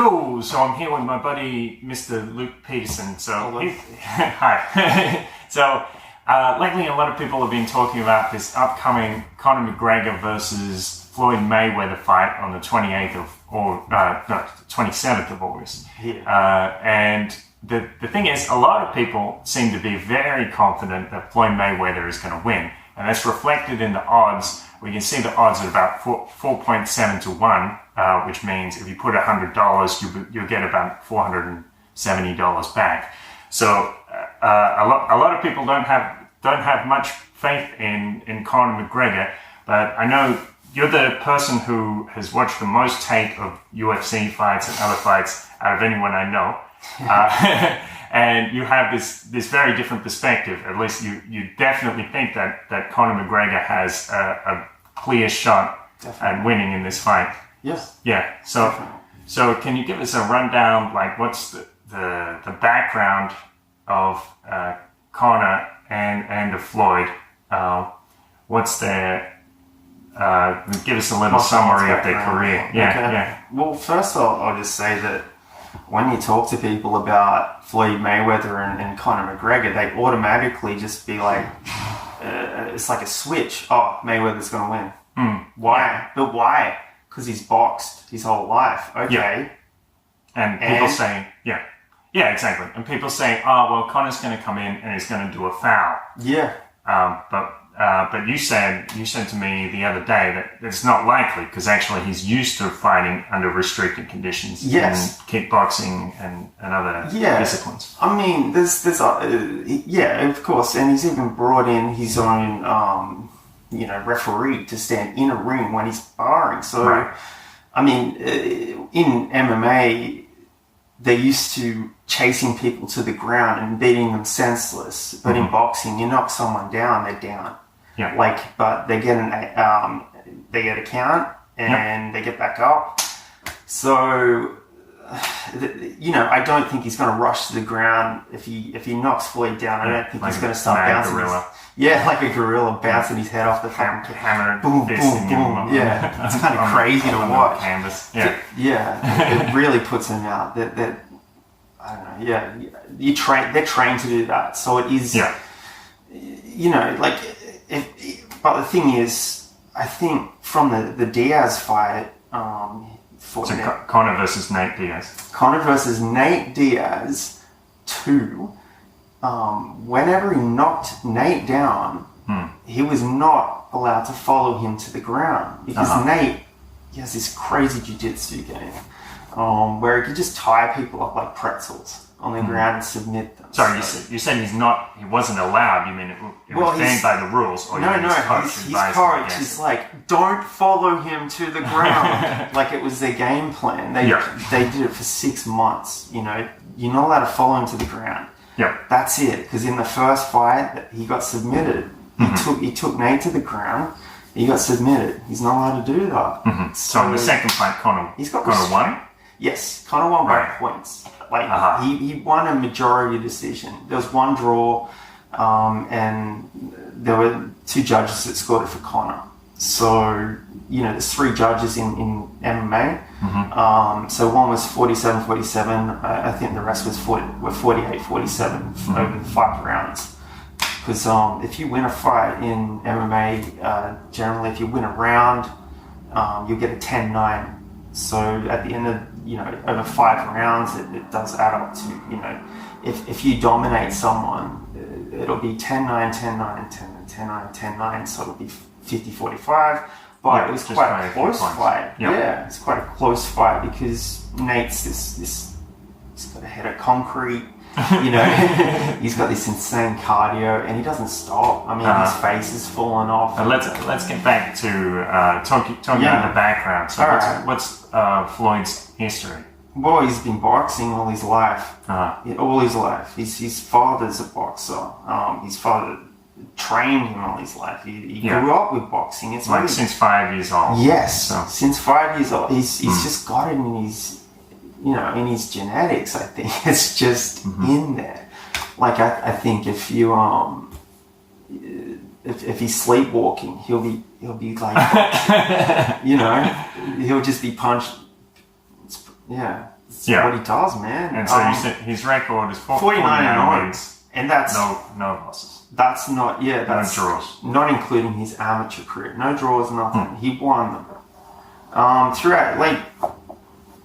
Cool. So I'm here with my buddy, Mr. Luke Peterson. Hi. So lately, a lot of people have been talking about this upcoming Conor McGregor versus Floyd Mayweather fight on the 27th of August. Yeah. And the thing is, a lot of people seem to be very confident that Floyd Mayweather is going to win. And that's reflected in the odds. We can see the odds at about 4.7 to 1, which means if you put $100, you'll get about $470 back. So a lot of people don't have much faith in Conor McGregor, but I know you're the person who has watched the most tape of UFC fights and other fights out of anyone I know. And you have this very different perspective. At least you definitely think that Conor McGregor has a clear shot at winning in this fight. Yes. Yeah. So can you give us a rundown, like what's the background of Conor and of Floyd? What's their give us a little summary of their career. Yeah. Okay. Yeah. Well, first I'll just say that when you talk to people about Floyd Mayweather and Conor McGregor, they automatically just be like, it's like a switch. Oh, Mayweather's going to win. Why? Yeah. But why? Because he's boxed his whole life. Okay. Yeah. And people say, yeah, exactly. And people say, oh, well, Conor's going to come in and he's going to do a foul. Yeah. But you said to me the other day that it's not likely because actually he's used to fighting under restricted conditions. Yes. In kickboxing and other disciplines. I mean, there's of course, and he's even brought in his own referee to stand in a ring when he's sparring. So, right. I mean, in MMA, they're used to chasing people to the ground and beating them senseless. But in boxing, you knock someone down, they're down. Yeah. But they get a count and they get back up. So, I don't think he's going to rush to the ground if he knocks Floyd down. I don't think he's going to start bouncing. Like a gorilla bouncing his head off the fucking hammer, boom, boom, boom. Yeah, it's kind of crazy to watch. Canvas. Yeah, it really puts him out. That I don't know. Yeah, they're trained to do that. So it is. Yeah. But the thing is, I think from the Diaz fight, Conor versus Nate Diaz. Conor versus Nate Diaz 2. Whenever he knocked Nate down, he was not allowed to follow him to the ground because Nate, he has this crazy jiu-jitsu game where he could just tie people up like pretzels on the ground and submit them. Sorry, you said he wasn't allowed. You mean it was banned by the rules? Or his coach is like, don't follow him to the ground. Like it was their game plan. They did it for 6 months. You're not allowed to follow him to the ground. Yeah, that's it. Because in the first fight, he got submitted. He took Nate to the ground. He got submitted. He's not allowed to do that. So in the second fight, Conor won. Yes, Conor won by points. He won a majority decision. There was one draw, and there were 2 judges that scored it for Conor. So there's 3 judges in MMA. So one was 47-47. I think the rest was 48-47 over the 5 rounds. Because if you win a fight in MMA, generally if you win a round, you'll get a 10-9. So at the end of over 5 rounds, it does add up to if you dominate someone, it'll be 10-9, 10-9, 10-9, 10-9. So it'll be 50-45. But it was quite a close fight. Yeah, it's quite a close fight because Nate's this he's got a head of concrete. He's got this insane cardio and he doesn't stop. I mean, his face is falling off. Let's get back to talking about the background. So what's Floyd's history? Well, he's been boxing all his life. All his life. His father's a boxer. His father trained him all his life. He grew up with boxing. It's like since 5 years old. Yes, since 5 years old. He's just got it in his in his genetics. I think it's just in there. Like I think if you if he's sleepwalking, he'll be like he'll just be punched Yeah. It's what he does, man. And so you said his record is 49 wins. And that's... No losses. That's not... Yeah, that's... No draws. Not including his amateur career. No draws, nothing. He won them.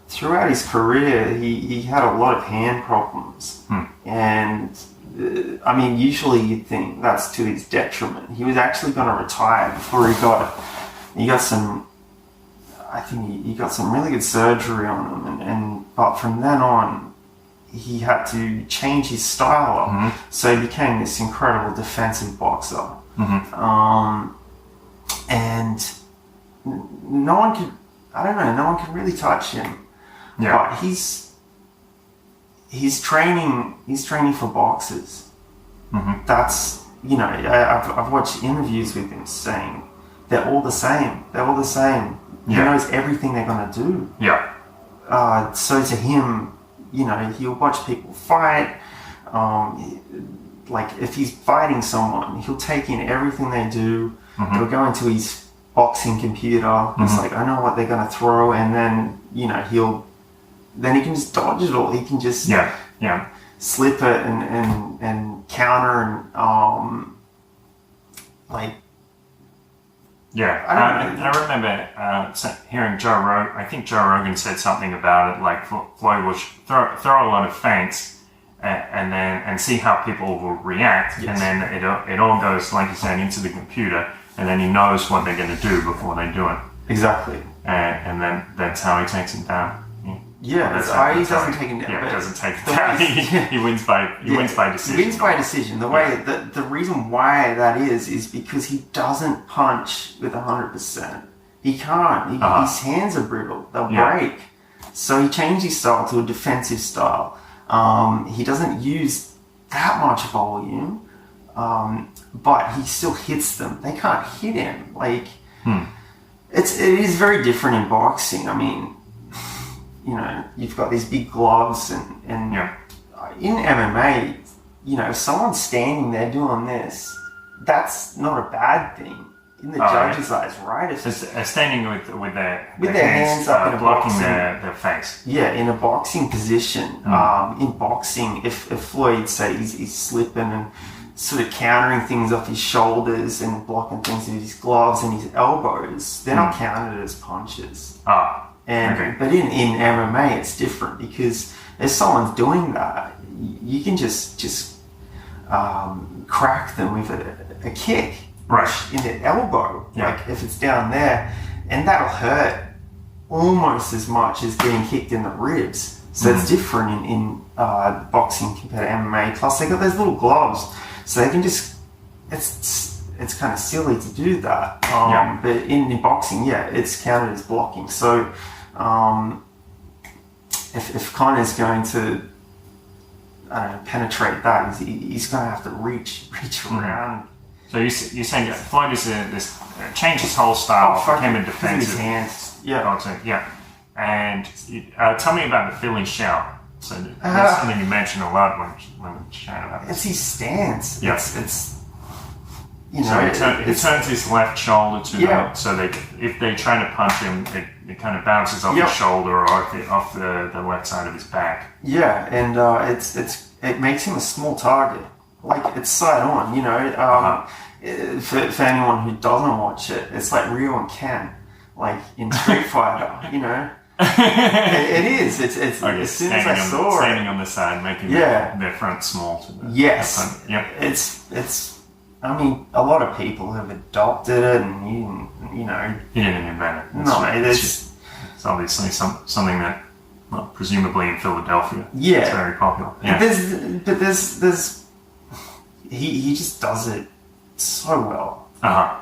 Throughout his career, he had a lot of hand problems. And... usually you'd think that's to his detriment. He was actually going to retire before he got some. I think he got some really good surgery on him, but from then on, he had to change his style up. So he became this incredible defensive boxer. And no one could. I don't know. No one could really touch him. Yeah. But he's training for boxers. That's, I've watched interviews with him saying they're all the same. He knows everything they're going to do. So to him, he'll watch people fight. Like if he's fighting someone, he'll take in everything they do. He'll go into his boxing computer. It's like, I know what they're going to throw, and then then he can just dodge it all. He can just slip it and counter and I remember hearing Joe Rogan. I think Joe Rogan said something about it, like Floyd will throw a lot of feints and see how people will react, and then it all goes, like you said, into the computer, and then he knows what they're going to do before they do it. Exactly. And then that's how he takes him down. Yeah, he doesn't take him down. Yeah, he doesn't take him down. He wins by decision. He wins by decision. The reason why that is because he doesn't punch with 100%. He can't. His hands are brittle. They'll break. So he changed his style to a defensive style. He doesn't use that much volume, but he still hits them. They can't hit him. It is very different in boxing. You've got these big gloves and in MMA, if someone's standing there doing this, that's not a bad thing in the judge's eyes, right? It's standing with their hands up in a blocking boxing, their face. Yeah, in a boxing position. In boxing, if Floyd, say, he's slipping and sort of countering things off his shoulders and blocking things with his gloves and his elbows, they're not counted as punches. But in MMA it's different, because if someone's doing that, you can just crack them with a kick in the elbow, like if it's down there, and that'll hurt almost as much as getting kicked in the ribs. So it's different in boxing compared to MMA. Plus they got those little gloves, so they can just it's kind of silly to do that. But in boxing, it's counted as blocking. So if Conor's going to penetrate that, he's going to have to reach around. So you're saying Floyd is changed his whole style, became a defensive. His hands, And tell me about the Philly shout. So that's something you mentioned a lot when we chatted about this. It's his stance. Yeah. It's he turns his left shoulder to them, so if they try to punch him, it kind of bounces off his shoulder or off the left side of his back. Yeah, and it makes him a small target. Like, it's side on, for anyone who doesn't watch it, it's like Ryu and Ken, like in Street Fighter, it is. It's as soon as I saw it, standing on the side, making their front small to the front. Yep. It's. I mean, a lot of people have adopted it, and he didn't invent it. It's obviously something that, presumably in Philadelphia, it's very popular. Yeah. But there's he just does it so well,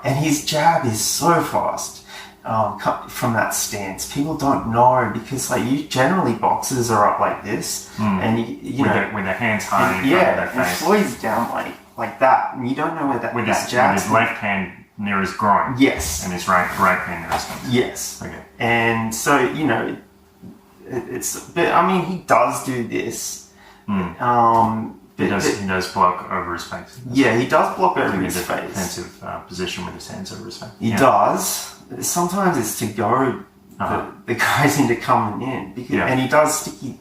and his jab is so fast. From that stance, people don't know, because generally boxers are up like this, and with their hands high in front of their face. Floyd's down like that, and you don't know where that with jab his left hand near his groin, and his right hand near his groin. Yes. Okay. And so but I mean, he does do this. He does block over his face. Yeah, he does block over his face. Defensive position with his hands over his face. He does. Sometimes it's to go the guys into coming in. Because, and he does stick, he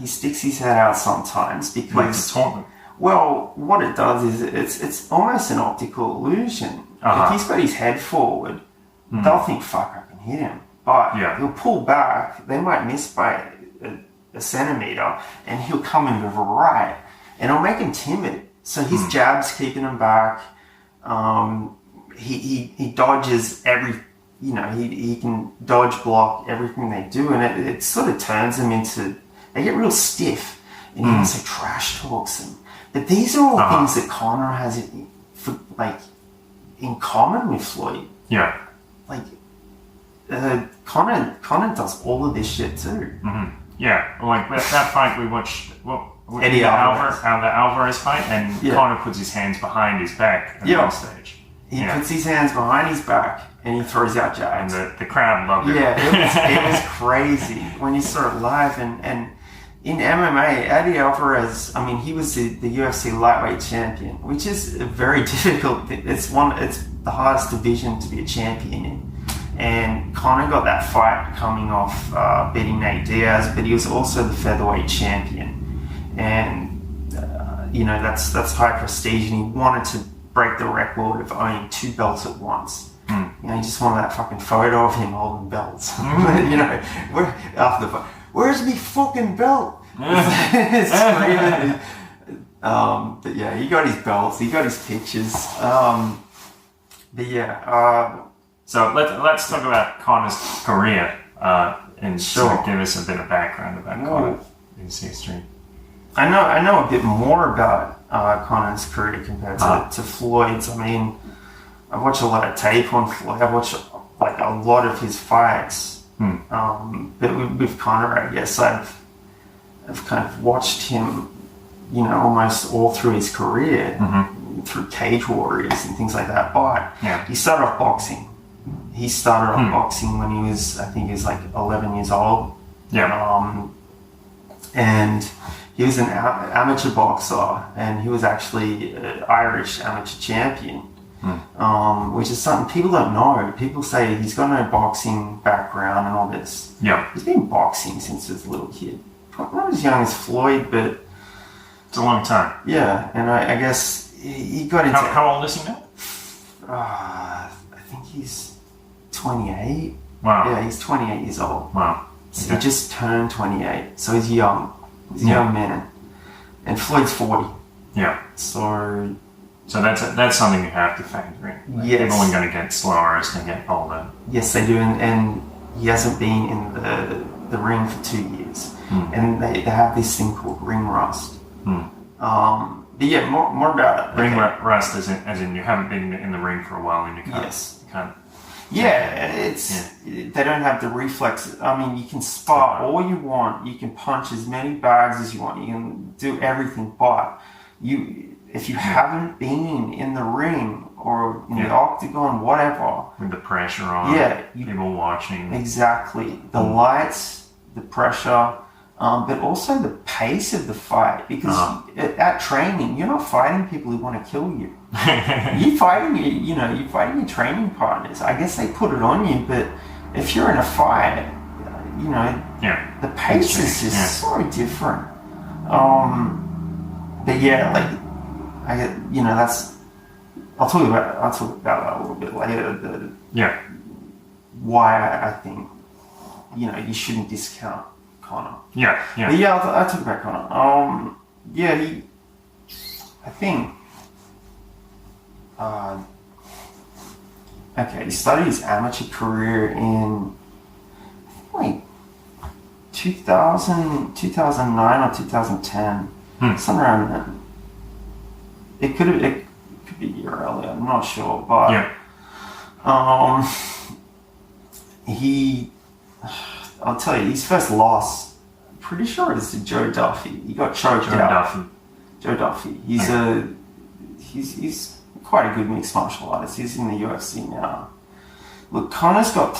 sticks his head out sometimes because... Like to taunt them. Well, what it does is it's almost an optical illusion. If he's got his head forward, they'll think, fuck, I can hit him. But he'll pull back, they might miss by a centimetre, and he'll come in with a right. And it'll make him timid. So his jab's keeping him back. He dodges he can dodge, block everything they do. And it sort of turns them into, they get real stiff. And he also trash talks them. But these are all things that Conor has in common with Floyd. Yeah. Like, Conor does all of this shit too. Mm-hmm. Yeah. Like that fight we watched, Eddie Alvarez. The Alvarez fight, and Conor puts his hands behind his back at one stage. He puts his hands behind his back and he throws out jabs. And the crowd loved it. Yeah, it was crazy when you saw it live. And in MMA, Eddie Alvarez, I mean, he was the UFC lightweight champion, which is very difficult. It's the hardest division to be a champion in. And Conor got that fight coming off beating Nate Diaz, but he was also the featherweight champion. And, that's high prestige, and he wanted to break the record of owning 2 belts at once. He just wanted that fucking photo of him holding belts. After the fight, where's me fucking belt? Screaming. But yeah, he got his belts, he got his pictures. So let's talk about Conor's career and sort of give us a bit of background about Conor, his history. I know a bit more about Conor's career compared to Floyd's. I mean, I watch a lot of tape on Floyd. I watch like a lot of his fights. But with Conor, I guess I've kind of watched him, almost all through his career, through Cage Warriors and things like that. But he started off boxing. He started off boxing when he was, I think he was like 11 years old. And he was an amateur boxer, and he was actually an Irish amateur champion, which is something people don't know. People say he's got no boxing background and all this. He's been boxing since he was a little kid. Not as young as Floyd, but... It's a long time. Yeah, and I guess he got into... How old is he now? I think he's 28. Wow. Yeah, he's 28 years old. Wow. So he just turned 28, so he's young. He's a young man. And Floyd's 40. Yeah. So that's something you have to factor in. Yes. People are going to get slower as they get older. Yes, they do. And he hasn't been in the ring for 2 years. And they have this thing called ring rust. But yeah, more about it. Ring rust as in you haven't been in the ring for a while and you can't... Yes. You can't... They don't have the reflexes. I mean, you can spar all you want. You can punch as many bags as you want. You can do everything. But if you haven't been in the ring or in the octagon, whatever, with the pressure on, people watching, exactly, the lights, the pressure, but also the pace of the fight. Because at training, you're not fighting people who want to kill you. You're fighting your training partners. I guess they put it on you, but if you're in a fight, the pace is just so different. But yeah, like that's. I'll talk about that a little bit later. Why I think you shouldn't discount Conor. But yeah, I'll talk about Conor. I think. He started his amateur career in like 2009 or 2010, somewhere around then. It could be a year earlier, I'm not sure, but I'll tell you, his first loss, I'm pretty sure it is to Joe Duffy. He got choked out. Joe Duffy. He's quite a good mixed martial artist. He's in the UFC now. Look, Conor's got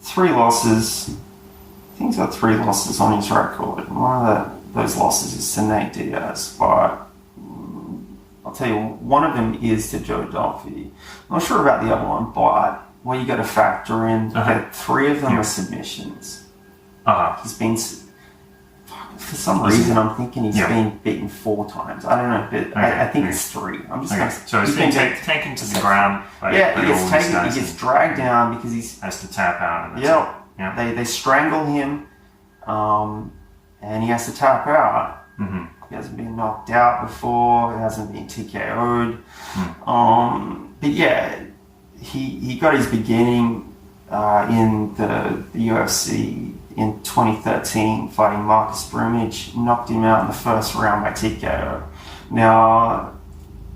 3 losses. I think he's got 3 losses on his record. One of those losses is to Nate Diaz, but I'll tell you, one of them is to Joe Duffy. I'm not sure about the other one, but what you got to factor in that 3 of them are submissions. He's been, for some reason, I'm thinking he's been beaten 4 times. I don't know, but I think it's 3. I'm just going to. So he's been taken to the ground. He gets dragged down because he has to tap out. And they strangle him, and he has to tap out. He hasn't been knocked out before. He hasn't been TKO'd. But yeah, he got his beginning in the UFC in 2013, fighting Marcus Brimage, knocked him out in the first round by TKO. Now,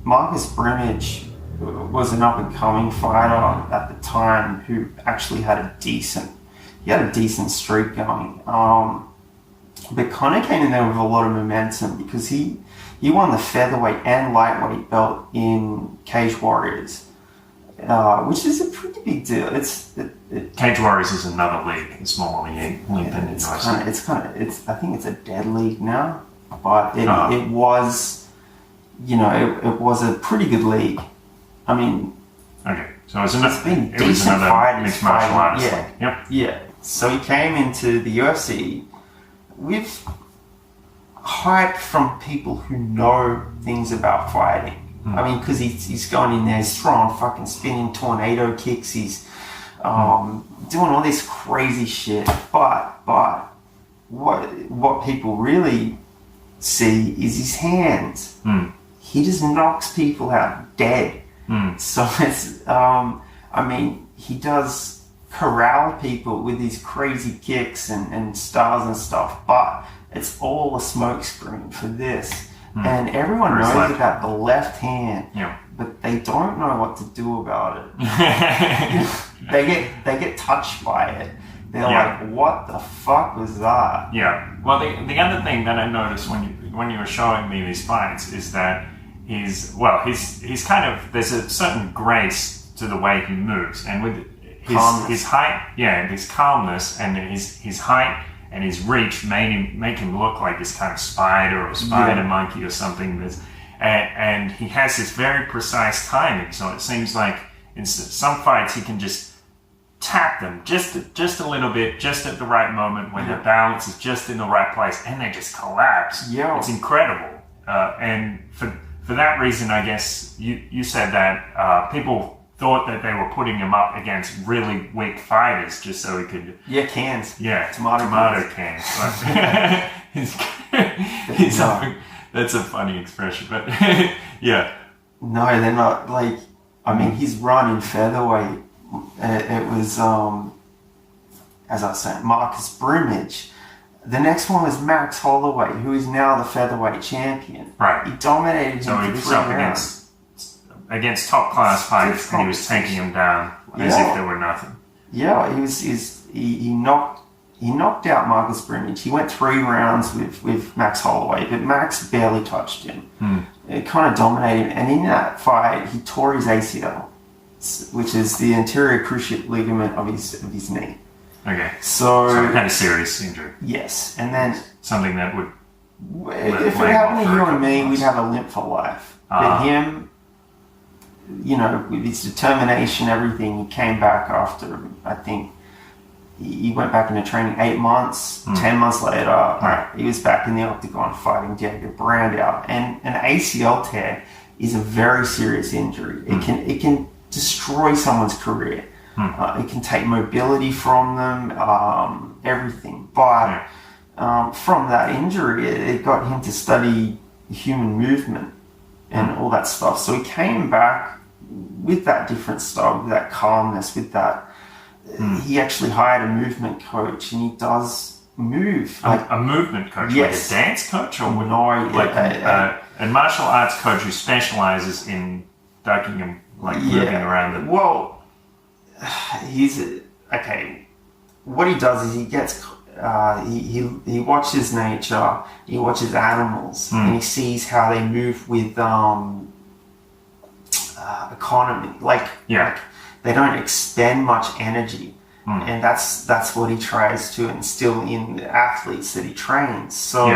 Marcus Brimage was an up-and-coming fighter at the time who actually had a decent streak going. But Conor came in there with a lot of momentum because he won the featherweight and lightweight belt in Cage Warriors, which is a pretty big deal. Cage Warriors is another league, a smaller league than it's I think it's a dead league now, but it was, it was a pretty good league. I mean, so it was another mixed martial arts league. Yeah. So he came into the UFC with hype from people who know things about fighting. I mean, because he's going in there, he's throwing fucking spinning tornado kicks, he's doing all this crazy shit. But what people really see is his hands. He just knocks people out dead. So it's, he does corral people with these crazy kicks and stars and stuff, but it's all a smokescreen for this. And everyone knows about the left hand, but they don't know what to do about it. They get touched by it. They're like, what the fuck was that? Yeah. Well, the other thing that I noticed when you were showing me these fights is that he's kind of, there's a certain grace to the way he moves, and with his height, his calmness and his height and his reach make him look like this kind of spider or spider monkey or something. And he has this very precise timing. So it seems like in some fights he can just tap them just a little bit, just at the right moment when the balance is just in the right place, and they just collapse. It's incredible. And for that reason, I guess you said that people thought that they were putting him up against really weak fighters just so he could... cans. Tomato cans. That's a funny expression, but No, they're not, like... his run in featherweight, it was, as I was saying, Marcus Brimage. The next one was Max Holloway, who is now the featherweight champion. Right. He dominated him so he was up against top class fighters, and he was taking him down as if there were nothing. Yeah, he knocked out Marcus Brimage. He went 3 rounds with Max Holloway, but Max barely touched him. It kind of dominated him, and in that fight, he tore his ACL, which is the anterior cruciate ligament of his knee. Okay. So he had a serious injury. Yes, and then something that would. If it happened to you and me, we'd have a limp for life. But him, with his determination, everything, he came back after, I think, he went back into training 8 months. 10 months later, he was back in the octagon fighting Diego Brandao. And an ACL tear is a very serious injury. It can destroy someone's career. It can take mobility from them, everything. But from that injury, it got him to study human movement and all that stuff. So he came back with that different style, with that calmness, with that. He actually hired a movement coach, and he does move. A movement coach? Yes. Like a dance coach? Or a martial arts coach who specializes in ducking and moving around the... Well, what he does is he gets he watches nature, he watches animals, and he sees how they move with economy. Like they don't expend much energy, and that's what he tries to instill in the athletes that he trains. So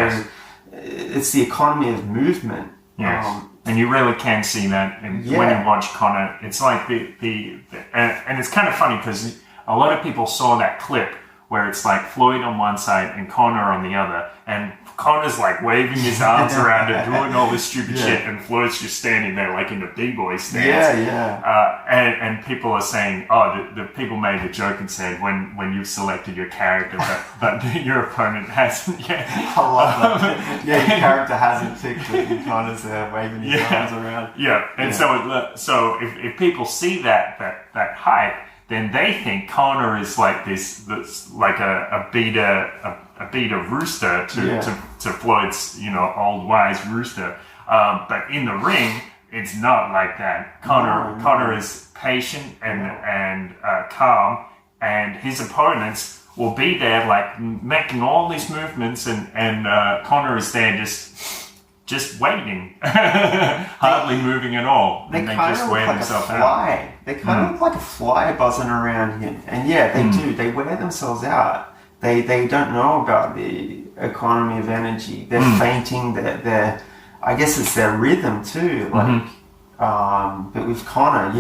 it's the economy of movement. And And you really can see that when you watch Conor. It's like and it's kind of funny because a lot of people saw that clip where it's like Floyd on one side and Conor on the other, and Conor's like waving his arms around and doing all this stupid shit, and Floyd's just standing there like in a D-boy stance. And people are saying, the people made the joke and said, when you've selected your character, but your opponent hasn't yet. I love that. Your character hasn't picked it, and Conor's there waving his arms around. So if people see that hype, then they think Conor is like this like a beta rooster to Floyd's old wise rooster. But in the ring, it's not like that. Conor is patient and calm, and his opponents will be there like making all these movements, and Conor is there just waiting, hardly moving at all. They just wear themselves out. They kind of look like a fly buzzing around him. And they do. They wear themselves out. They don't know about the economy of energy. They're fainting. They're I guess it's their rhythm too. Like, but with Conor,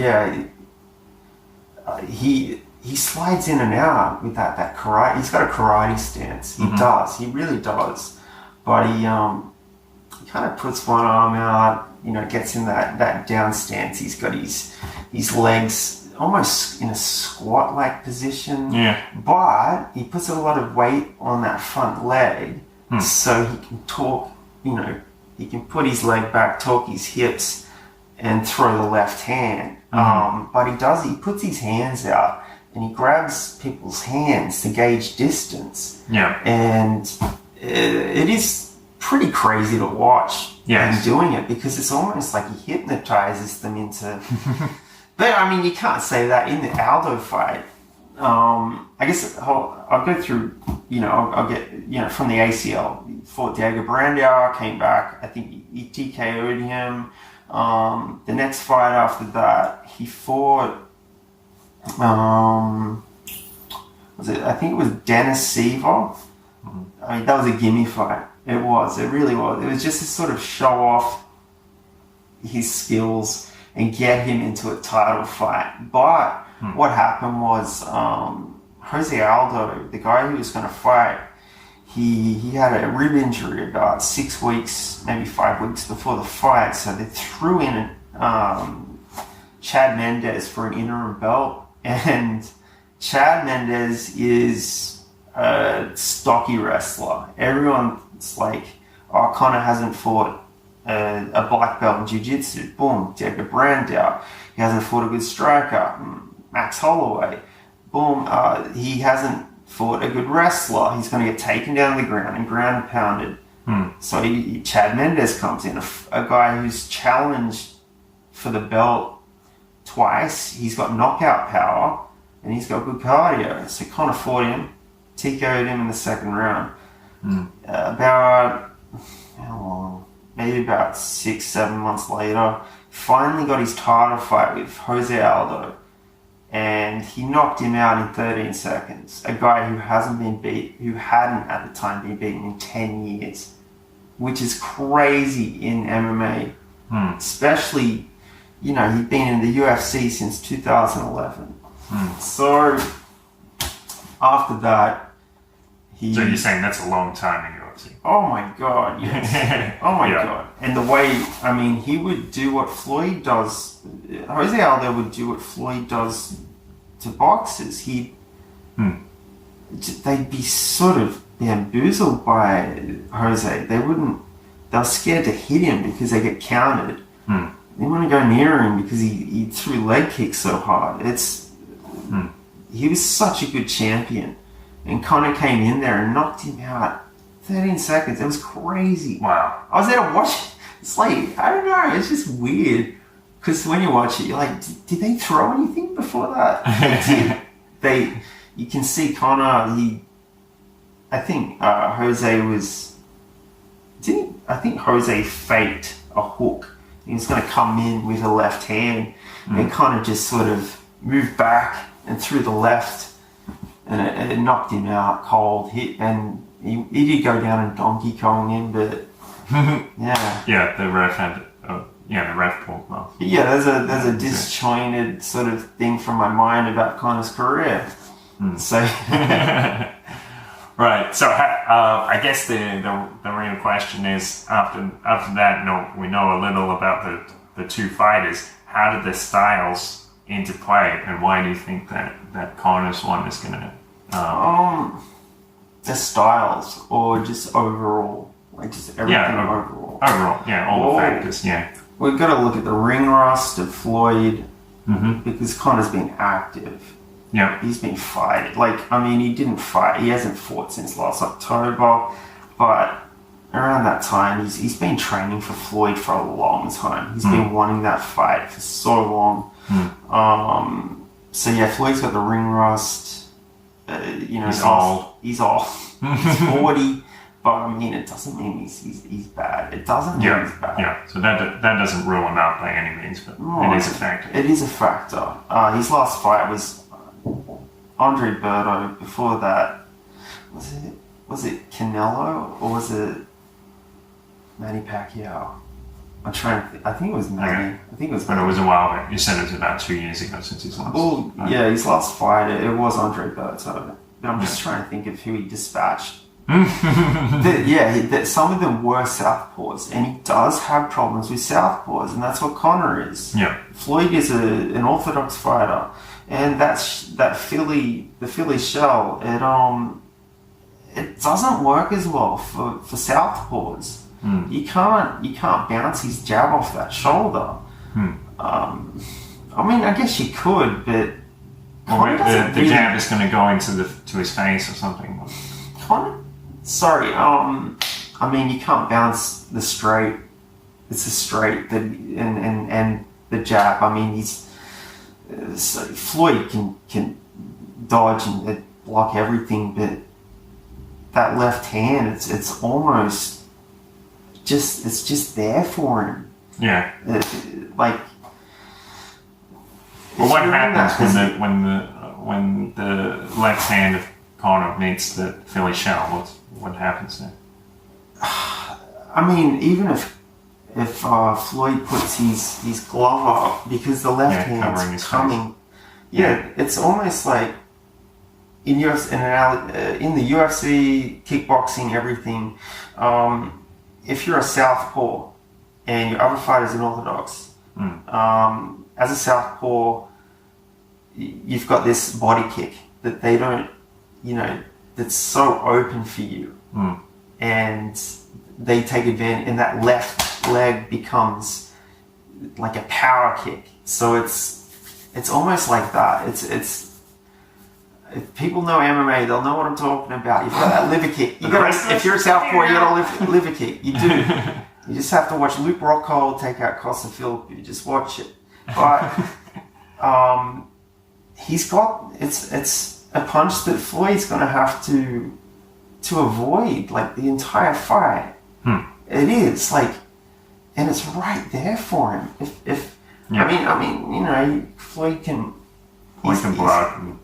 he slides in and out with that karate. He's got a karate stance. He does. He really does. But he kind of puts one arm out, gets in that down stance. He's got his legs almost in a squat-like position. Yeah. But he puts a lot of weight on that front leg so he can talk, he can put his leg back, torque his hips, and throw the left hand. But he puts his hands out and he grabs people's hands to gauge distance. Yeah. And it is pretty crazy to watch him doing it, because it's almost like he hypnotizes them into... But, I mean, you can't say that in the Aldo fight. I guess I'll go through, I'll get, from the ACL. He fought Diego Brandauer, came back. I think he TKO'd him. The next fight after that, he fought... I think it was Dennis Seaver. I mean, that was a gimme fight. It really was. It was just to sort of show off his skills and get him into a title fight. But what happened was Jose Aldo, the guy who was going to fight, he had a rib injury about 6 weeks, maybe 5 weeks before the fight. So they threw in Chad Mendes for an interim belt. And Chad Mendes is a stocky wrestler. Everyone's like, Conor hasn't fought a black belt in jiu-jitsu. Boom, Diego Brandauer. He hasn't fought a good striker. Max Holloway. Boom, he hasn't fought a good wrestler. He's going to get taken down to the ground and ground and pounded. So Chad Mendes comes in, a guy who's challenged for the belt twice. He's got knockout power and he's got good cardio. So Conor fought him, TKO'd him in the second round. About, how long? Maybe about 6-7 months later, finally got his title fight with Jose Aldo, and he knocked him out in 13 seconds. A guy who hadn't at the time been beaten in 10 years, which is crazy in MMA. Especially, he'd been in the UFC since 2011. So after that, So you're saying that's a long time in UFC? Oh my God, yes. Oh my God. And the way, he would do what Floyd does. Jose Aldo would do what Floyd does to boxers. They'd be sort of bamboozled by Jose. They were scared to hit him because they get counted. They didn't want to go near him because he threw leg kicks so hard. He was such a good champion. And Conor came in there and knocked him out 13 seconds. It was crazy. Wow. I was there to watch it. It's like, I don't know, it's just weird. Because when you watch it, you're like, did they throw anything before that? You can see Conor, I think Jose faked a hook. He was going to come in with a left hand. And Conor just sort of moved back and threw the left. And it knocked him out cold. And he did go down and Donkey Kong him, but yeah. Yeah, the ref had the ref pulled them off. Yeah, there's a disjointed sort of thing from my mind about Conor's career. So right. So I guess the real question is after that, we know a little about the two fighters. How did their styles interplay, and why do you think that Conor's one is going to? The styles, or just overall, like just everything overall. Overall, all the factors. Yeah. We've got to look at the ring rust of Floyd because Conor's been active. Yeah. He's been fighting. He didn't fight. He hasn't fought since last October, but around that time, he's been training for Floyd for a long time. He's been wanting that fight for so long. Floyd's got the ring rust. He's old. He's old. He's 40. But it doesn't mean he's bad. It doesn't mean he's bad. Yeah, so that doesn't rule him out by any means, but it is a factor. It is a factor. His last fight was Andre Berto. Before that, was it Canelo or was it Manny Pacquiao? I'm trying to think. I think it was Manny. Okay. I think it was. But it was a while back. You said it was about 2 years ago since his last. Well, his last fight it was Andre Berto. But I'm just trying to think of who he dispatched. Some of them were southpaws, and he does have problems with southpaws, and that's what Conor is. Yeah, Floyd is an orthodox fighter, and the Philly shell. It doesn't work as well for southpaws. You can't bounce his jab off that shoulder. I guess you could, but the jab is going to go to his face or something. Sorry, you can't bounce the straight. It's a straight and the jab. Floyd can dodge and block everything, but that left hand, it's almost just there for him. Yeah. What happens when the left hand of Conor meets the Philly shell? What happens there? Even if Floyd puts his glove up, because the left hand's coming, it's almost like in the UFC, kickboxing, everything. If you're a southpaw and your other fighter's an orthodox, as a southpaw, you've got this body kick that they don't, that's so open for you, and they take advantage, and that left leg becomes like a power kick. So it's almost like that. It's if people know MMA, they'll know what I'm talking about. You've got that liver kick. If you're a southpaw, you got a liver kick. You do. You just have to watch Luke Rockhold take out Costa Philippe. Just watch it. But he's got it's a punch that Floyd's going to have to avoid the entire fight. It is and it's right there for him. Floyd can block and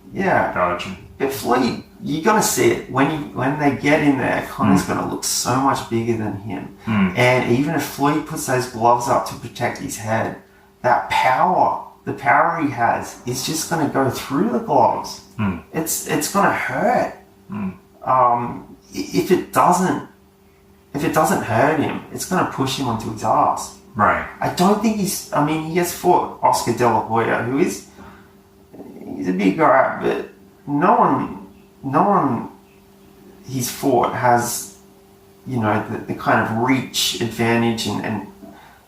dodge. But Floyd, you're going to see it when they get in there. Conor's going to look so much bigger than him, and even if Floyd puts those gloves up to protect his head, that power. The power he has is just going to go through the gloves. It's going to hurt. If it doesn't hurt him, it's going to push him onto his ass. Right. I don't think he has fought Oscar De La Hoya, he's a big guy, but no one he's fought has, the kind of reach advantage, and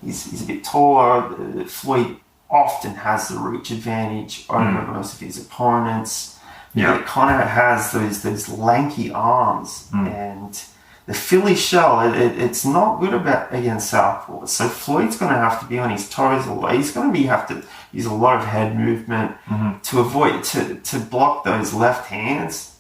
he's a bit taller. Floyd often has the reach advantage over most of his opponents. Yeah. Conor has those lanky arms, and the Philly shell, it's not good against southpaws. So Floyd's going to have to be on his toes a lot. He's going to have to use a lot of head movement to avoid, to block those left hands.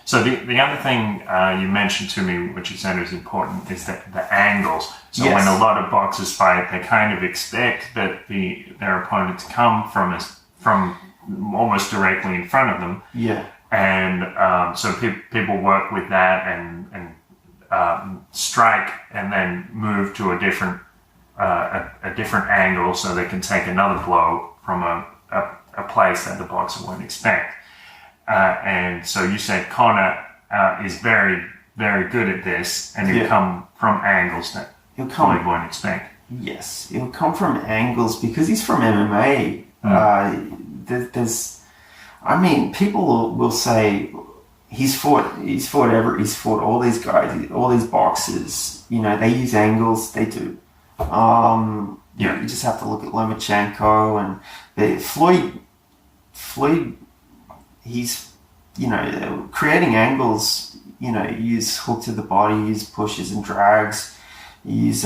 So the other thing you mentioned to me, which you said is important, is that the angles. So when a lot of boxers fight, they kind of expect that their opponent to come from almost directly in front of them. Yeah. And so people work with that and strike and then move to a different a different angle so they can take another blow from a place that the boxer won't expect. And so you said Conor is very, very good at this, and he'll come from angles that Floyd won't expect. Yes, he'll come from angles because he's from MMA. People will say he's fought all these guys, all these boxers. They use angles. They do. You just have to look at Lomachenko and Floyd. He's creating angles. Use hook to the body, use pushes and drags, use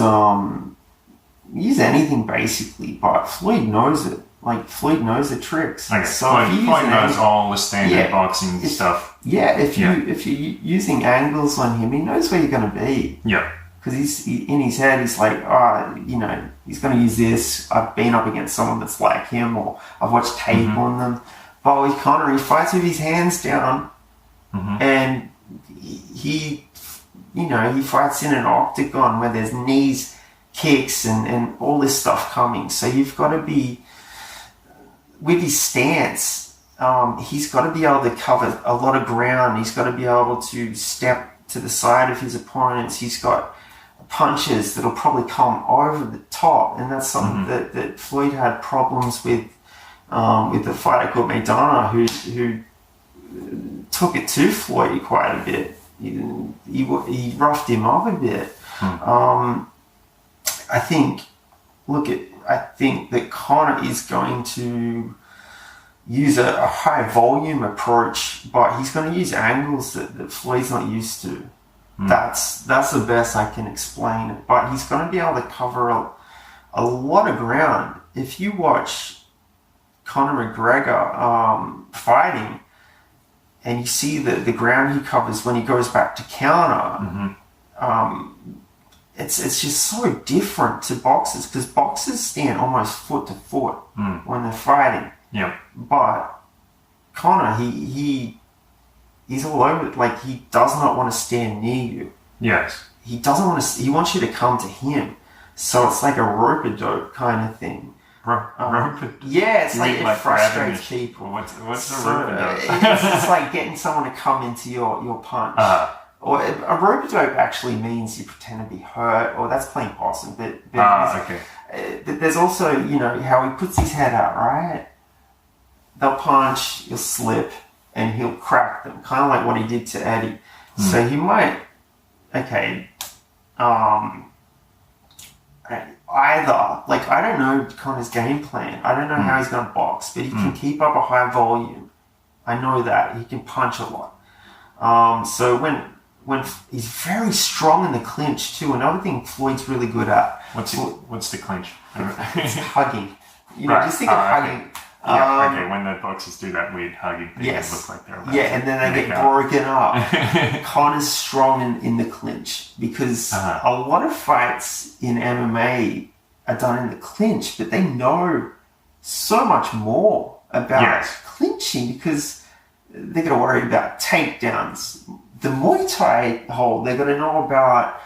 anything basically. But Floyd knows it. Floyd knows the tricks. Okay. So Floyd knows all the standard boxing stuff. Yeah, if you're using angles on him, he knows where you're going to be. Yeah. Because in his head, he's like, he's going to use this. I've been up against someone that's like him, or I've watched tape on them. But with Conor, he fights with his hands down, and he fights in an octagon where there's knees, kicks, and all this stuff coming. So you've got to be, with his stance, he's got to be able to cover a lot of ground. He's got to be able to step to the side of his opponents. He's got punches that'll probably come over the top, and that's something that Floyd had problems with the fighter called Maidana, who took it to Floyd quite a bit. He roughed him up a bit. I think that Conor is going to use a high volume approach, but he's going to use angles that Floyd's not used to. That's the best I can explain it. But he's going to be able to cover a lot of ground. If you watch Conor McGregor fighting, and you see the ground he covers when he goes back to counter, it's just so different to boxers, because boxers stand almost foot to foot when they're fighting. Yeah. But Conor, he's all over it. He does not want to stand near you. Yes. He doesn't want to. He wants you to come to him. So it's like a rope-a-dope kind of thing. Yeah, it's it frustrates people. What's a rope-a-dope? It's like getting someone to come into your punch. Or a rope-a-dope actually means you pretend to be hurt, or that's playing possum. But there's also, how he puts his head out, right? They'll punch, he'll slip, and he'll crack them, kind of like what he did to Eddie. So he might, either, I don't know Conor's game plan. I don't know how he's going to box, but he can keep up a high volume. I know that. He can punch a lot. So when he's very strong in the clinch too. Another thing Floyd's really good at. What's the clinch? It's hugging. Just think of hugging. When the boxers do that weird hugging thing, they look like they're about and then they get broken up. Conor's strong in the clinch, because a lot of fights in MMA are done in the clinch, but they know so much more about clinching, because they're going to worry about takedowns. The Muay Thai hold, they're going to know about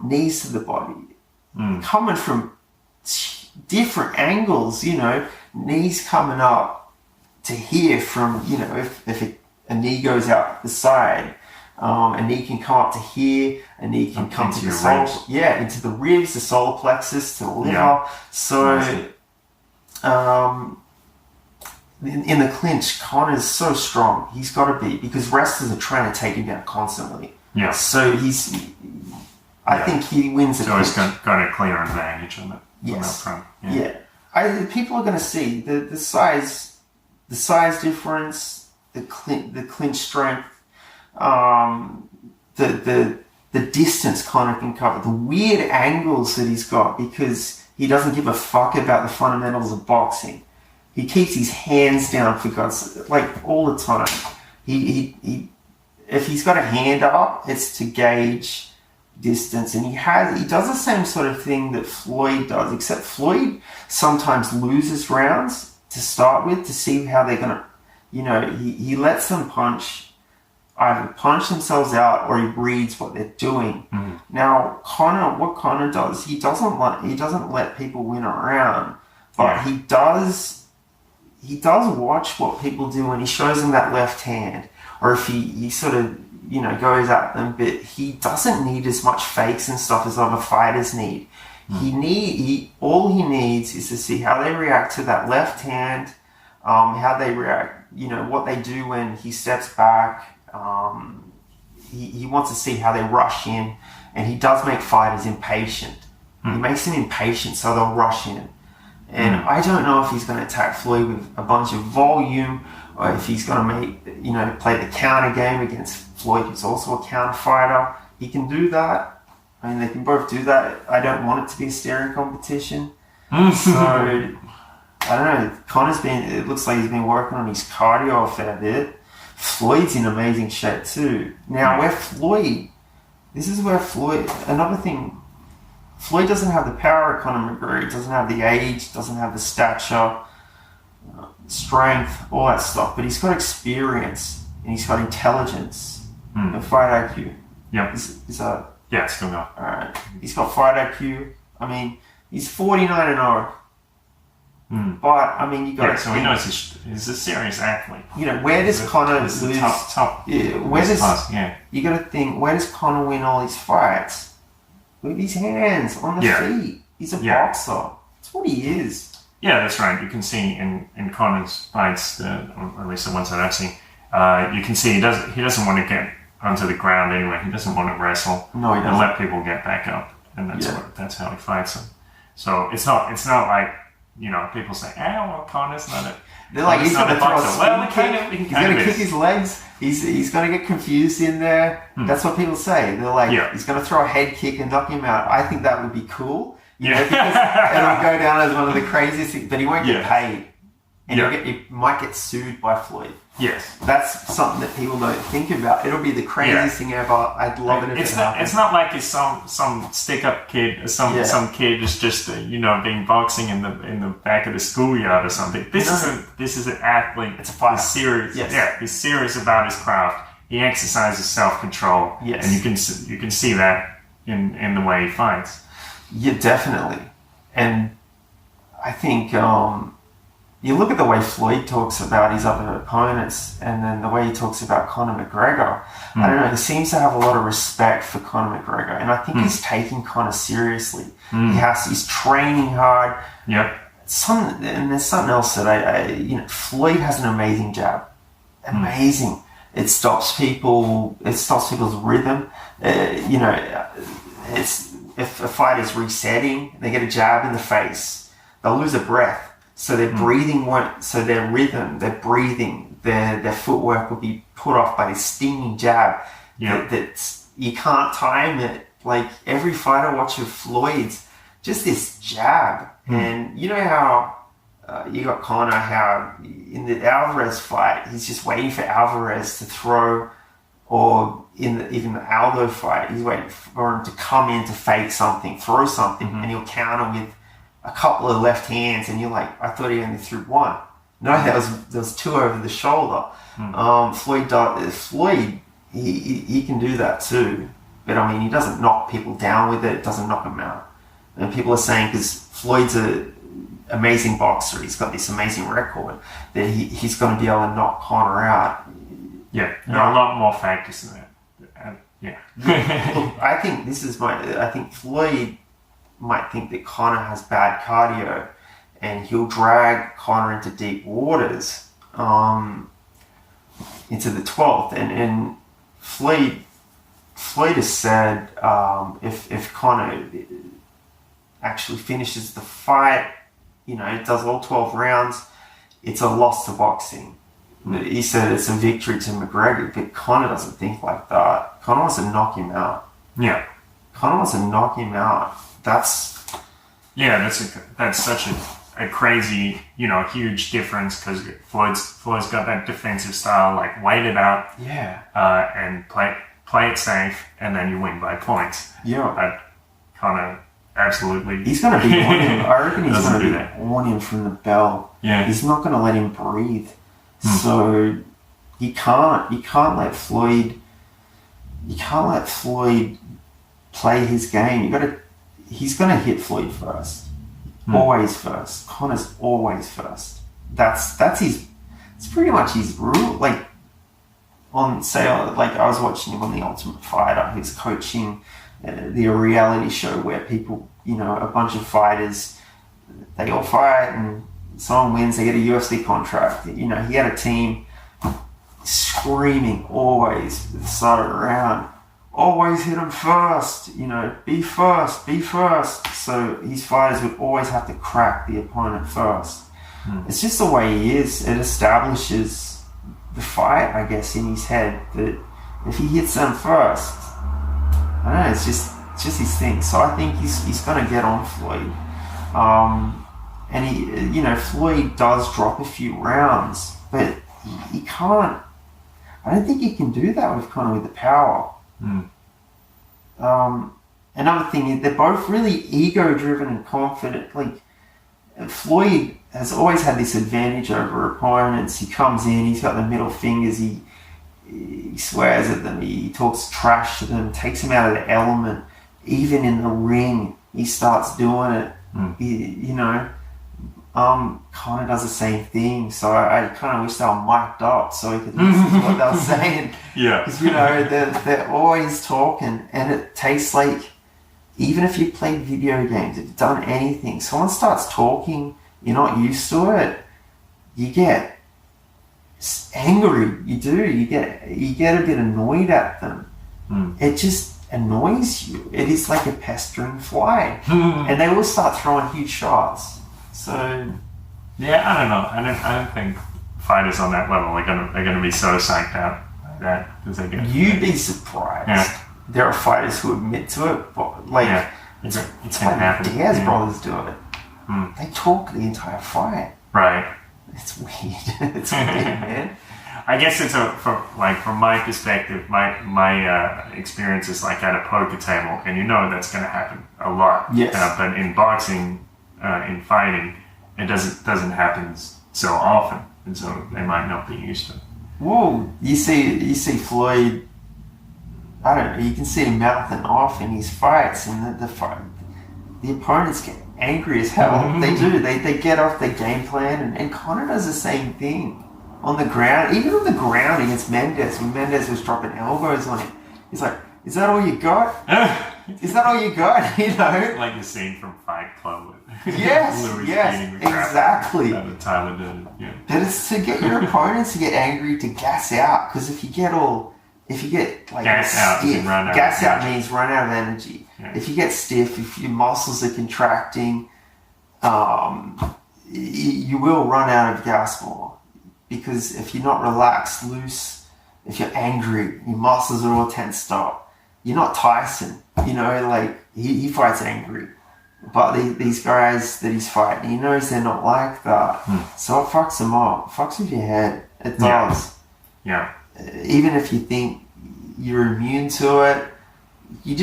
knees to the body, coming from different angles, knees coming up to here from, if a knee goes out the side, a knee can come up to here, a knee can come to the solar, into the ribs, the solar plexus, to the liver. So, in the clinch, Conor's so strong. He's got to be, because wrestlers are trying to take him down constantly. Yeah. So I think he wins. So he's got a clear advantage on it. Yes. People are going to see the size difference, the clinch strength, the distance Conor can cover, the weird angles that he's got, because he doesn't give a fuck about the fundamentals of boxing. He keeps his hands down, for God's sake, all the time. He if he's got a hand up, it's to gauge distance, and he does the same sort of thing that Floyd does, except Floyd sometimes loses rounds to start with, to see how they're gonna, he lets them punch either punch themselves out or he reads what they're doing. Now, what Conor does, he doesn't let people win a round, but he does watch what people do when he shows them that left hand, or if he sort of, goes at them, but he doesn't need as much fakes and stuff as other fighters need. All he needs is to see how they react to that left hand, how they react, what they do when he steps back. He wants to see how they rush in, and he does make fighters impatient. He makes them impatient, so they'll rush in. And I don't know if he's going to attack Floyd with a bunch of volume, or if he's going to play the counter game against Floyd, who's also a counter fighter. He can do that. I mean, they can both do that. I don't want it to be a staring competition. So, I don't know. It looks like he's been working on his cardio a fair bit. Floyd's in amazing shape too. Now, another thing, Floyd doesn't have the power of Conor McGregor. He doesn't have the age, doesn't have the stature, strength, all that stuff. But he's got experience and he's got intelligence and fight IQ. Yeah. Yeah, it's still going. All right. He's got fight IQ. I mean, he's 49-0. But I mean, you got to so we know he's a serious athlete. Where does Conor lose? Tough. You got to think, where does Conor win all his fights? With his hands on the feet. He's a boxer. That's what he is. Yeah, that's right. You can see in Conor's fights, or at least the ones that I've seen, you can see he doesn't want to get onto the ground anyway. He doesn't want to wrestle. No, he doesn't. And let people get back up, and that's how he fights them. So it's not like. People say, Conor's not a... They're like, he's going to throw a spin kick. He's going to kick his legs. He's going to get confused in there. That's what people say. They're like, he's going to throw a head kick and knock him out. I think that would be cool. Because it'll go down as one of the craziest things. But he won't get paid. And he might get sued by Floyd. Yes. That's something that people don't think about. It'll be the craziest thing ever. I'd love it if it happened. It's not like it's some stick-up kid or some kid is just being boxing in the back of the schoolyard or something. This is an athlete. It's a fighter. He's serious. Yes. Yeah, he's serious about his craft. He exercises self-control. Yes. And you can see that in the way he fights. Yeah, definitely. And I think you look at the way Floyd talks about his other opponents, and then the way he talks about Conor McGregor. I don't know, he seems to have a lot of respect for Conor McGregor, and I think he's taking Conor seriously. He's training hard. Yep. And there's something else that Floyd has an amazing jab. Amazing. It stops people's rhythm. If a fighter's resetting, they get a jab in the face, they'll lose a breath. So their breathing won't, so their rhythm, their breathing, their footwork will be put off by this stinging jab. That you can't time it. Like every fighter watch of Floyd's, just this jab. And you know how you got Conor, how in the Alvarez fight, he's just waiting for Alvarez to throw, or even the Aldo fight, he's waiting for him to come in to fake something, throw something, and he'll counter with a couple of left hands, and you're like, I thought he only threw one. No, there was two over the shoulder. Floyd, he can do that too, but I mean, he doesn't knock people down with it. It doesn't knock them out. And people are saying because Floyd's an amazing boxer, he's got this amazing record, that he's going to be able to knock Conor out. Yeah, there are a lot more factors than that. Look, I think Floyd might think that Conor has bad cardio, and he'll drag Conor into deep waters, into the 12th. And Floyd has said if Conor actually finishes the fight, does all 12 rounds, it's a loss to boxing. He said it's a victory to McGregor, but Conor doesn't think like that. Conor wants to knock him out. Yeah. Conor wants to knock him out. That's such a crazy, huge difference, because Floyd's got that defensive style, like wait it out, and play it safe, and then you win by points. Yeah, Conor absolutely. He's going to be on him. I reckon he's going to be on him from the bell. Yeah, he's not going to let him breathe. So You can't let Floyd play his game. He's gonna hit Floyd first. Always first. Conor's always first. It's pretty much his rule. Like I was watching him on The Ultimate Fighter. He's coaching the reality show where people, a bunch of fighters, they all fight and someone wins, they get a UFC contract. He had a team screaming always at the start of the round, always hit him first, be first. So his fighters would always have to crack the opponent first. It's just the way he is. It establishes the fight, I guess, in his head that if he hits them first, I don't know, it's just his thing. So I think he's going to get on Floyd. And Floyd does drop a few rounds, but he can't. I don't think he can do that with Conor with the power. Another thing is they're both really ego-driven and confident. Like Floyd has always had this advantage over opponents. He comes in, he's got the middle fingers, he swears at them, he talks trash to them, takes them out of the element. Even in the ring, he starts doing it. Conor does the same thing. So I kind of wish they were mic'd up so he could listen to what they were saying. Yeah. Because, they're always talking, and it tastes like, even if you played video games, if you've done anything, someone starts talking, you're not used to it, you get angry. You do. You get a bit annoyed at them. It just annoys you. It is like a pestering fly. And they will start throwing huge shots. So yeah, I don't know. I don't think fighters on that level are gonna be so psyched out like that because they get. You'd be surprised. Yeah. There are fighters who admit to it, but it's gonna happen. Diaz brothers do it. They talk the entire fight. Right. It's weird. It's weird, man. I guess it's from my perspective, my experience is like at a poker table, and that's going to happen a lot. Yes. But in boxing, in fighting, it doesn't happen so often, and so they might not be used to it. Whoa! You see Floyd. I don't know. You can see him mouthing off in his fights, and the opponents get angry as hell. They do. They get off their game plan, and Conor does the same thing. On the ground, even on the ground against Mendes, when Mendes was dropping elbows on him, he's like, "Is that all you got? Is that all you got?" Like the scene from Fight Club. Yes, exactly. Tyler did. Yeah. But it's to get your opponents to get angry, to gas out, because if you get like gas out, gas out means run out of energy. Yeah. If you get stiff, if your muscles are contracting, you will run out of gas more. Because if you're not relaxed, loose, if you're angry, your muscles are all tensed up. You're not Tyson, he fights angry. But these guys that he's fighting, he knows they're not like that. So it fucks them up. It fucks with your head. It does. Yeah. Even if you think you're immune to it, it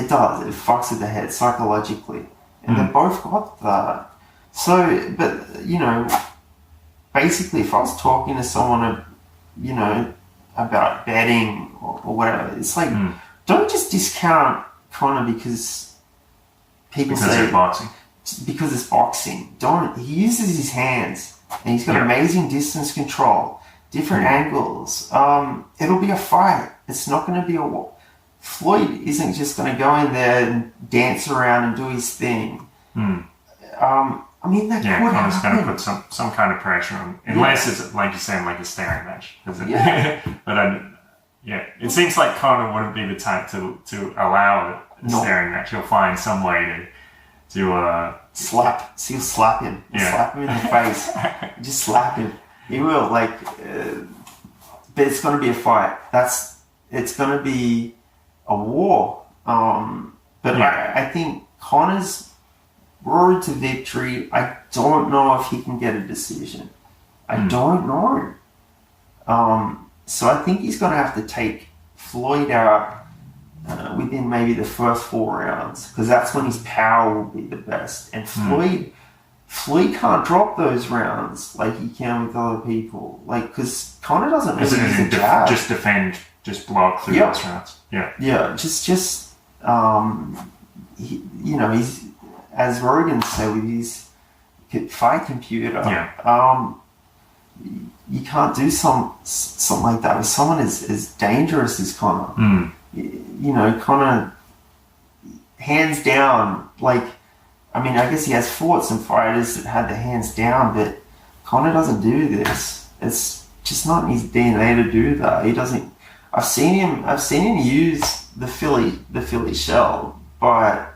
does. It fucks with the head psychologically. And they both got that. So, but, basically, if I was talking to someone, about betting or whatever, it's like, don't just discount Conor because people say... it's boxing. Because it's boxing. He uses his hands, and he's got amazing distance control, different angles. It'll be a fight. It's not going to be a war. Floyd isn't just going to go in there and dance around and do his thing. That Conor's going to put some kind of pressure on, unless it's like you're saying, like a staring match. Yeah. But it seems like Conor wouldn't be the type to allow a staring match. He'll find some way to slap. So he'll slap him. Slap him in the face. Just slap him. He will. But it's going to be a fight. It's going to be a war. I think Conor's road to victory, I don't know if he can get a decision. I don't know. So I think he's going to have to take Floyd out within maybe the first 4 rounds, because that's when his power will be the best. And Floyd can't drop those rounds like he can with other people. Like, because Conor doesn't really use a jab. Just defend, just block through those rounds. Yeah. Yeah, he's, as Rogan said with his fight computer, you can't do something like that with someone as dangerous as Conor. Conor, hands down, like, I mean, I guess he has fought some fighters that had their hands down, but Conor doesn't do this. It's just not in his DNA to do that. He doesn't. I've seen him use the Philly shell, but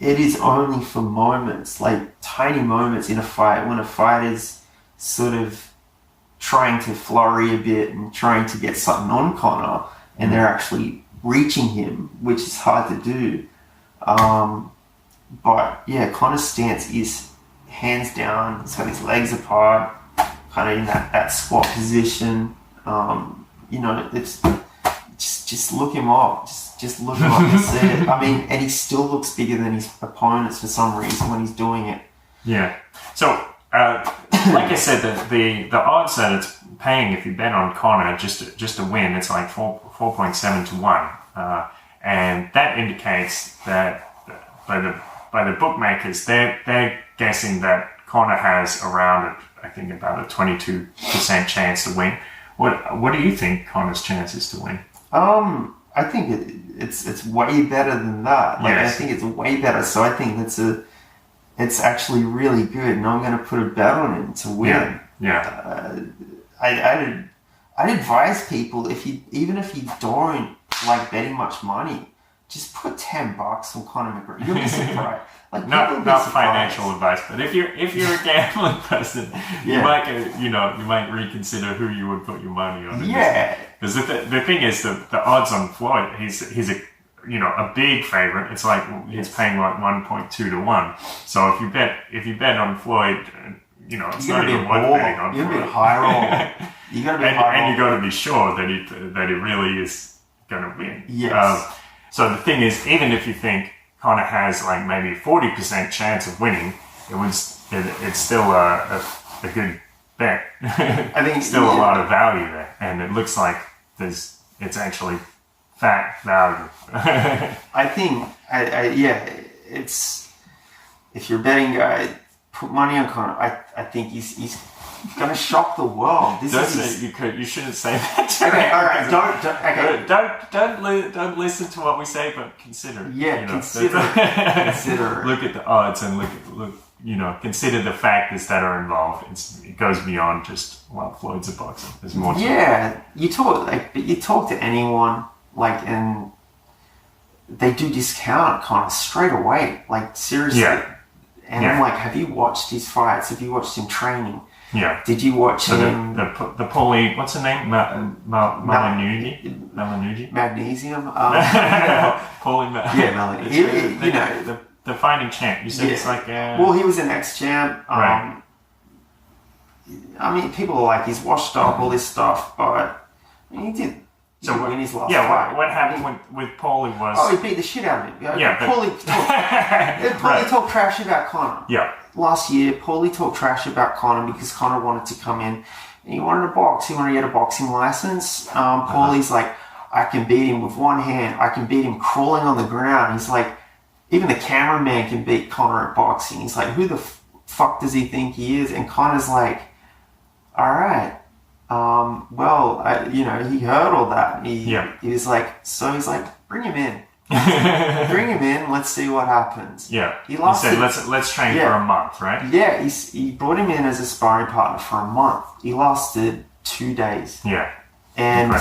it is only for moments, like tiny moments in a fight, when a fighter's sort of trying to flurry a bit and trying to get something on Conor, and they're actually reaching him, which is hard to do. But yeah, Conor's stance is hands down. He's got his legs apart, kind of in that squat position. It's just look him up. Just look him up and see it. I mean, and he still looks bigger than his opponents for some reason when he's doing it. Yeah. So, like I said, the odds that it's paying if you bet on Conor just to win, it's like 4.7 to 1, and that indicates that by the bookmakers, they're guessing that Conor has around, I think, about a 22% chance to win. What do you think Conor's chances to win? I think it's way better than that. Like, yes. I think it's way better. So I think it's actually really good, and I'm going to put a bet on him to win. Yeah. I'd advise people, even if you don't like betting much money, just put $10 on Conor McGregor. You'll be surprised. Like, not financial advice, but if you're a gambling person, you might reconsider who you would put your money on. Yeah. Because the thing is, the odds on Floyd, he's a big favorite. It's like he's paying like 1.2 to 1. So if you bet on Floyd, it's not even worth betting on. You're gonna be high roll. You gotta be high roll. And you got to be sure that he really is going to win. Yes. So the thing is, even if you think Conor has like maybe 40% chance of winning, it's still a good bet. I think still a lot of value there, and it looks like it's actually fat value. I think it's, if you're betting guy, put money on Conor. I think he's gonna shock the world. You shouldn't say that. Okay, all right. Don't listen to what we say, but consider. Yeah, consider. Look at the odds and consider the factors that are involved. It goes beyond just Floyd's a boxer. There's more. Yeah, you talk to anyone, and they do discount Conor straight away. Like, seriously. Yeah. And I'm like, have you watched his fights? Have you watched him training? Yeah. Did you watch him? The Paulie, what's her name? Malanugi? Magnesium? Paulie. Yeah, the fighting champ. You said it's like... well, he was an ex-champ. Right. I mean, people are like, he's washed up, all this stuff, but he did. So win his last fight. What happened with Paulie was... Oh, he beat the shit out of him. Yeah, Paulie talked trash about Conor. Yeah. Last year, Paulie talked trash about Conor because Conor wanted to come in and he wanted to box. He wanted to get a boxing license. Paulie's like, I can beat him with one hand. I can beat him crawling on the ground. He's like, even the cameraman can beat Conor at boxing. He's like, who the fuck does he think he is? And Conor's like, all right. He heard all that. He was like, he's like, bring him in. Bring him in. Let's see what happens. Yeah. He said, let's train for a month, right? Yeah. He brought him in as a sparring partner for a month. He lasted 2 days. Yeah. And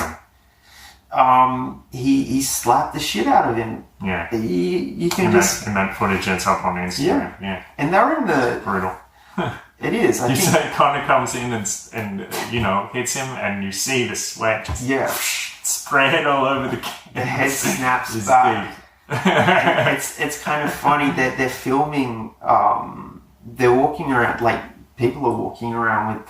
he slapped the shit out of him. Yeah. You can and that footage ends up on Instagram. Yeah. And they're in the brutal. It is. I think say Conor comes in and hits him, and you see the sweat just spread all over the cage. The head snaps back. It's kind of funny that they're filming. They're walking around, like, people are walking around with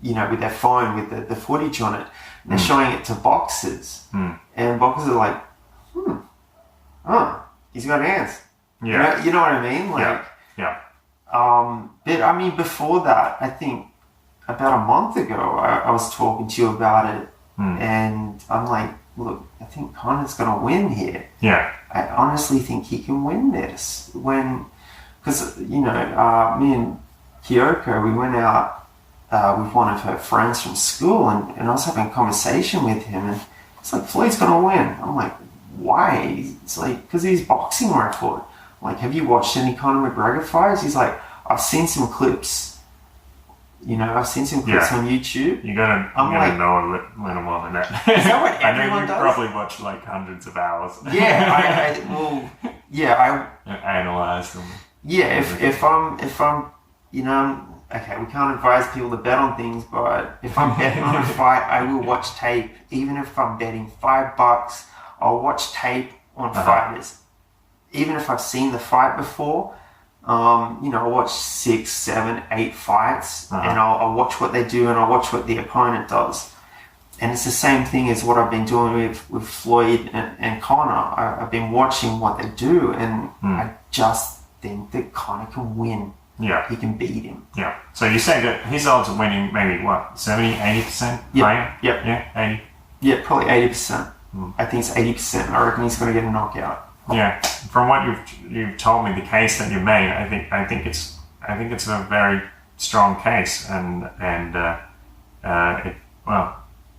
with their phone with the footage on it. And they're showing it to boxers, and boxers are like, he's got hands. Yeah, you know what I mean? Like. Yeah. Yeah. But I mean, before that, I think about a month ago, I was talking to you about it, and I'm like, look, I think Conor's going to win here. Yeah. I honestly think he can win this. Because, you know, me and Kyoko, we went out with one of her friends from school, and I was having a conversation with him, and it's like, Floyd's going to win. I'm like, why? It's like, because of his boxing record. I'm like, have you watched any Conor McGregor fights? He's like, I've seen some clips. You know, I've seen some clips on YouTube. You gotta know a little more than that. Is that what everyone I know you does? probably watched like hundreds of hours. Yeah, I analyze them. Yeah, if I'm, you know, okay, we can't advise people to bet on things, but if I'm betting on a fight, I will watch tape. Even if I'm betting $5, I'll watch tape on fighters. Even if I've seen the fight before, you know, I'll watch 6, 7, 8 fights, and I'll watch what they do, and I'll watch what the opponent does. And it's the same thing as what I've been doing with Floyd and Conor. I've been watching what they do, and I just think that Conor can win. Yeah. He can beat him. Yeah. So you say that his odds of winning maybe what, 70, 80%? Yeah. Yep. Yeah, 80. Yeah, probably 80%. I think it's 80%. I reckon he's going to get a knockout. Yeah. From what you've told me, the case that you made, I think it's a very strong case, and it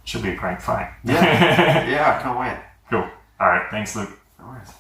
should be a great fight. Yeah. Yeah, I can't wait. Cool. All right. Thanks, Luke. No worries.